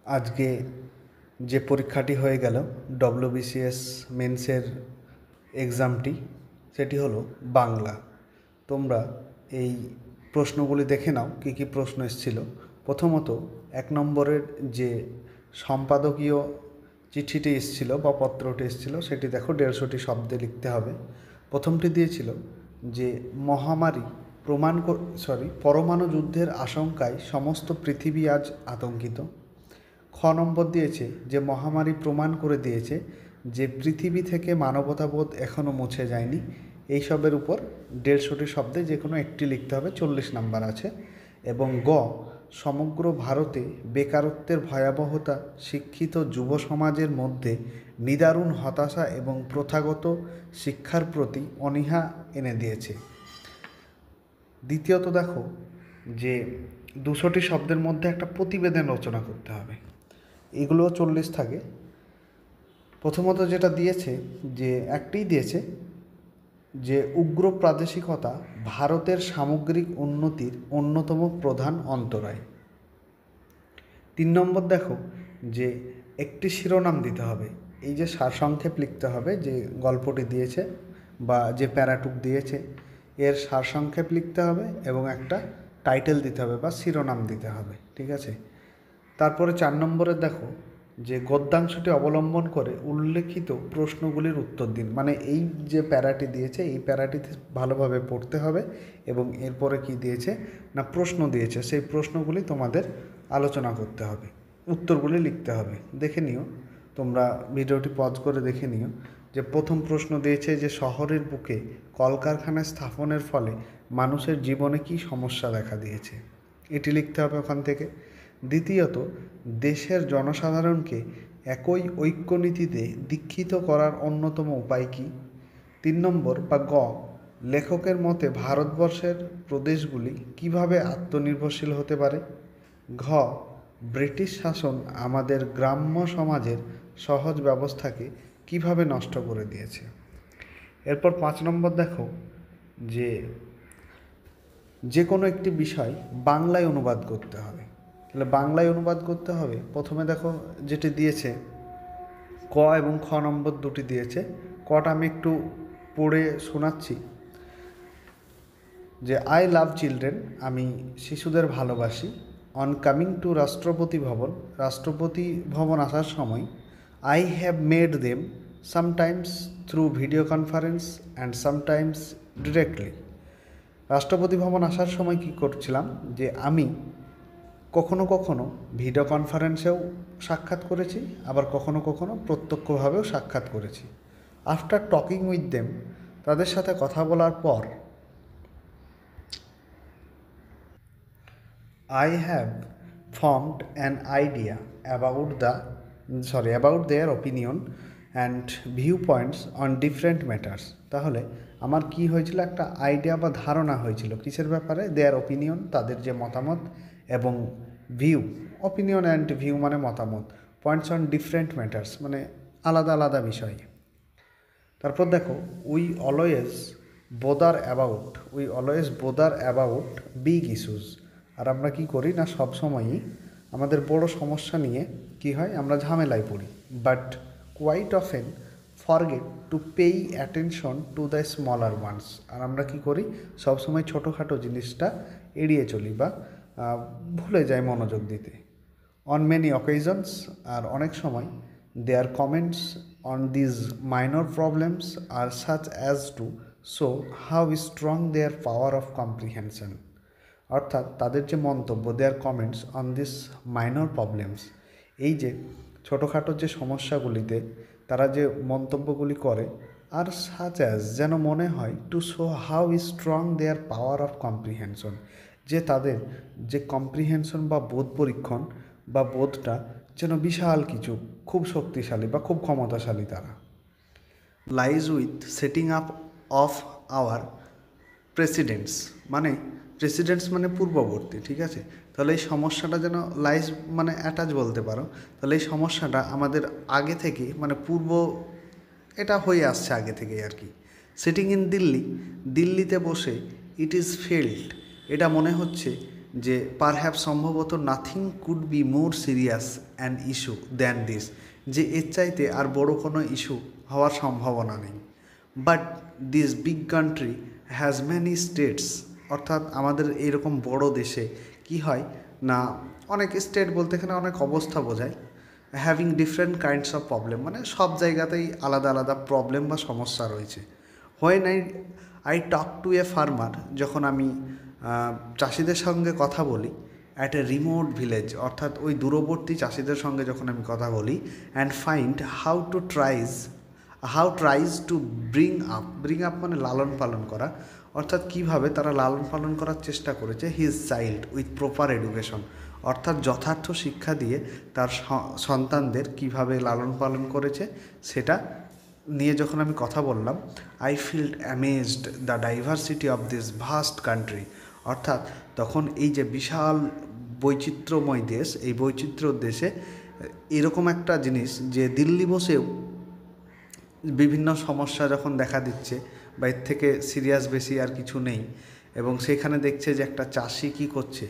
আজকে যে পরীক্ষাটি হয়ে গেল ডব্লিউবিসিএস মেন্সের এক্সামটি, সেটি হলো বাংলা। তোমরা এই প্রশ্নগুলি দেখে নাও কী কী প্রশ্ন এসেছিল। প্রথমত 1 নম্বরের যে সম্পাদকীয় চিঠিটি এসেছিল বা পত্রটি এসেছিল সেটি দেখো, 150টি শব্দে লিখতে হবে। প্রথমটি দিয়েছিল যে মহামারী পরমাণু যুদ্ধের আশঙ্কায় সমস্ত পৃথিবী আজ আতঙ্কিত। খ নম্বর দিয়েছে যে মহামারী প্রমাণ করে দিয়েছে যে পৃথিবী থেকে মানবতাবোধ এখনও মুছে যায়নি। এইসবের উপর 150টি শব্দে যে কোনো একটি লিখতে হবে, 40 নাম্বার আছে। এবং গ, সমগ্র ভারতে বেকারত্বের ভয়াবহতা শিক্ষিত যুব সমাজের মধ্যে নিদারুণ হতাশা এবং প্রথাগত শিক্ষার প্রতি অনীহা এনে দিয়েছে। দ্বিতীয়ত দেখো যে 200টি শব্দের মধ্যে একটা প্রতিবেদন রচনা করতে হবে। এগুলোও 40 থাকে। প্রথমত যেটা দিয়েছে যে একটিই দিয়েছে যে উগ্র প্রাদেশিকতা ভারতের সামগ্রিক উন্নতির অন্যতম প্রধান অন্তরায়। 3 নম্বর দেখো যে একটি শিরোনাম দিতে হবে। এই যে সারসংক্ষেপ লিখতে হবে, যে গল্পটি দিয়েছে বা যে প্যারাটুক দিয়েছে এর সারসংক্ষেপ লিখতে হবে এবং একটা টাইটেল দিতে হবে বা শিরোনাম দিতে হবে, ঠিক আছে। তারপরে 4 নম্বরে দেখো যে গদ্যাংশটি অবলম্বন করে উল্লেখিত প্রশ্নগুলির উত্তর দিন। মানে এই যে প্যারাটি দিয়েছে এই প্যারাটিতে ভালোভাবে পড়তে হবে এবং এরপরে কি দিয়েছে না প্রশ্ন দিয়েছে, সেই প্রশ্নগুলি তোমাদের আলোচনা করতে হবে, উত্তরগুলি লিখতে হবে। দেখে নিও, তোমরা ভিডিওটি পজ করে দেখে নিও যে প্রথম প্রশ্ন দিয়েছে যে শহরের বুকে কলকারখানা স্থাপনের ফলে মানুষের জীবনে কী সমস্যা দেখা দিয়েছে, এটি লিখতে হবে ওখান থেকে। দ্বিতীয়ত, দেশের জনসাধারণকে একই ঐক্যনীতিতে দীক্ষিত করার অন্যতম উপায় কী। 3 নম্বর বা গ, লেখকের মতে ভারতবর্ষের প্রদেশগুলি কিভাবে আত্মনির্ভরশীল হতে পারে। ঘ, ব্রিটিশ শাসন আমাদের গ্রাম্য সমাজের সহজ ব্যবস্থাকে কিভাবে নষ্ট করে দিয়েছে। এরপর 5 নম্বর দেখো যে কোনো একটি বিষয় বাংলায় অনুবাদ করতে হবে। তাহলে বাংলায় অনুবাদ করতে হবে। প্রথমে দেখো যেটি দিয়েছে ক এবং খ নম্বর দুটি দিয়েছে। কটা আমি একটু পড়ে শোনাচ্ছি যে আই লাভ চিলড্রেন, আমি শিশুদের ভালোবাসি। অন কামিং টু রাষ্ট্রপতি ভবন আসার সময় I have made them sometimes through video conference and sometimes directly. রাষ্ট্রপতি ভবন আসার সময় কী করছিলাম যে আমি কখনো কখনো ভিডিও কনফারেন্সেও সাক্ষাৎ করেছি, আবার কখনো কখনো প্রত্যক্ষভাবেও সাক্ষাৎ করেছি। আফটার টকিং উইথ দেম, তাদের সাথে কথা বলার পর I have formed an idea about their opinion and viewpoints on different matters. তাহলে আমার কি হয়েছিল, একটা আইডিয়া বা ধারণা হয়েছিল কিসের ব্যাপারে, দেয়ার ওপিনিয়ন, তাদের যে মতামত, এবং ভিউ, অপিনিয়ন অ্যান্ড ভিউ মানে মতামত, পয়েন্টস অন ডিফারেন্ট ম্যাটার্স মানে আলাদা আলাদা বিষয়। তারপর দেখো we always bother about big issues. আর আমরা কি করি না, সবসময়ই আমাদের বড় সমস্যা নিয়ে কি হয়, আমরা ঝামেলায় পড়ি। But quite often forget to pay attention to the smaller ones. আর আমরা কি করি, সবসময় ছোটোখাটো জিনিসটা এড়িয়ে চলি বা ভুলে যাই মনোযোগ দিতে। অন মেনি অকেশনস, আর অনেক সময় their comments on these minor problems আর such as to show how strong their power of comprehension. অর্থাৎ তাদের যে মন্তব্য, their comments on this minor problems, এই যে ছোটোখাটো যে সমস্যাগুলিতে তারা যে মন্তব্যগুলি করে, আর সাচ অ্যাজ যেন মনে হয় to show how strong their power of comprehension, যে তাদের যে কম্প্রিহেনশন বা বোধ পরীক্ষণ বা বোধটা যেন বিশাল কিছু, খুব শক্তিশালী বা খুব ক্ষমতাশালী তারা। Lies with setting up of our presidents মানে পূর্ববর্তী, ঠিক আছে। তাহলে এই সমস্যাটা যেন লাইজ মানে অ্যাটাচ বলতে পারো। তাহলে এই সমস্যাটা আমাদের আগে থেকে মানে এটা হয়ে আসছে আগে থেকেই আর কি। সিটিং ইন দিল্লিতে বসে ইট ইজ ফিল্ড, এটা মনে হচ্ছে যে পারহ্যাপস সম্ভবত nothing could be more serious an issue than this, যে এর চাইতে আর বড় কোনো ইস্যু হওয়ার সম্ভাবনা নেই। But this big country has many states, অর্থাৎ আমাদের এইরকম বড় দেশে কি হয় না, অনেক স্টেট বলতে এখানে অনেক অবস্থা বোঝায়, having different kinds of problem, মানে সব জায়গাতেই আলাদা আলাদা প্রবলেম বা সমস্যা রয়েছে। When I talk to a farmer, যখন আমি চাষিদের সঙ্গে কথা বলি, অ্যাট এ রিমোট ভিলেজ, অর্থাৎ ওই দূরবর্তী চাষিদের সঙ্গে যখন আমি কথা বলি, and find how tries to bring up মানে লালন পালন করা, অর্থাৎ কীভাবে তারা লালন পালন করার চেষ্টা করেছে his child with proper education, অর্থাৎ যথার্থ শিক্ষা দিয়ে তার সন্তানদের কিভাবে লালন পালন করেছে সেটা নিয়ে যখন আমি কথা বললাম, I felt amazed the diversity of this vast country, অর্থাৎ তখন এই যে বিশাল বৈচিত্র্যময় দেশ, এই বৈচিত্র্য দেশে এরকম একটা জিনিস যে দিল্লি বসেও বিভিন্ন সমস্যা যখন দেখা দিচ্ছে বা এর থেকে সিরিয়াস বেশি আর কিছু নেই, এবং সেখানে দেখছে যে একটা চাষি কী করছে,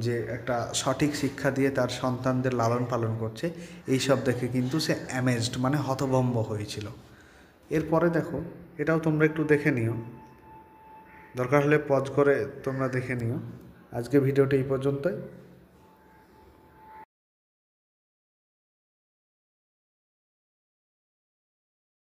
যে একটা সঠিক শিক্ষা দিয়ে তার সন্তানদের লালন পালন করছে, এই সব দেখে কিন্তু সে অ্যামেজড মানে হতভম্ব হয়েছিল। এরপরে দেখো, এটাও তোমরা একটু দেখে নিও, দরকার হলে পজ করে তোমরা দেখে নিও। আজকে ভিডিওটা এই পর্যন্তই।